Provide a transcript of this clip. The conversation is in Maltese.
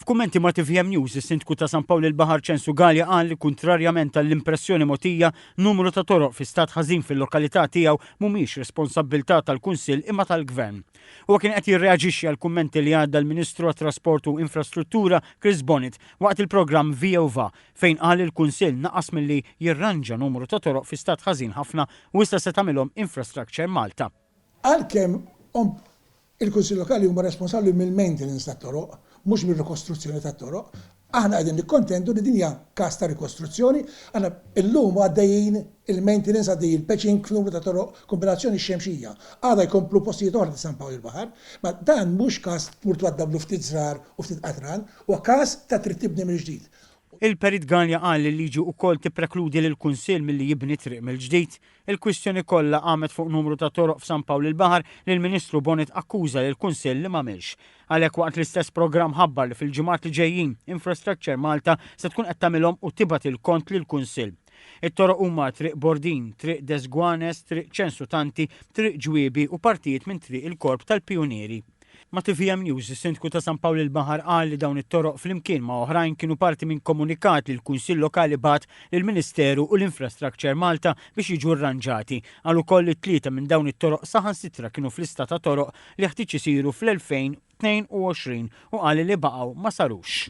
F'kummenti ma' TVM News, is-Sindku ta' San Pawl il-Baħar Ċensu Galja qal li kontrarjament tal-impressjoni mogħtija numru ta' toroq fi stat ħażin fil-lokalità tiegħu mhumiex responsabbiltà tal-Kunsill imma tal-Gvern. Huwa kien qed jirreaġixxi għal kummenti li għadda l-Ministru għat-Trasport u Infrastruttura Chris Bonnet waqt il-programm Via fejn qal il-Kunsill naqas milli jirranġa numru ta' toroq fi stat ħażin ħafna u issa se tagħmilhom Infrastructure Malta. Għalkemm il-Kunsill Lokali huma responsabbli mill-maintenance tat-toroq, mhux mir-rikostruzzjoni tat-toroq, aħna qegħdin nikkontentu li din hija każ ta' rikostruzzjoni, aħna llum għaddejjin il-maintenance għaddej il-patching f'numru ta' toroq kombinazzjoni xemxija. Għada jkomplu postijiet oħra ta' San Pawl il-Baħar, ma dan mhux każ tmur twaddablu ftit żrar u ftit qatran, huwa każ ta' trid tibni mill-ġdid. Il-Perit Galja qal li liġi wkoll tipprekludi lil kunsill milli jibni triq mill-ġdid. Il-kwistjoni kollha qamet fuq numru ta' toroq f'San Pawl il-Baħar li l-Ministru Bonnet akkuża lil kunsill li m'għamilx. Għalhekk waqt l-istess programm ħabbar li fil-ġimgħat li ġejjin Infrastructure Malta se tkun qed tagħmilhom u tibgħat il-kont lill-Kunsill. It-toroq huma triq Bordin, triq Desgwanes, triq Ċensu Tanti, triq Ġwiebi u partijiet minn triq il-Korp tal-Pjunieri. Ma' TVM News, is-Sindku ta' San Pawl il-Baħar qal li dawn it-toroq flimkien ma' oħrajn kienu parti minn komunikat li l-Kunsill Lokali bat lill-Ministeru u l-Infrastructure Malta biex jiġu rranġati. Għal ukoll it-tlieta minn dawn it-toroq saħansitra kienu fl-lista ta' toroq li ħtieġ isiru fl-2022 u qal li baqgħu ma sarux.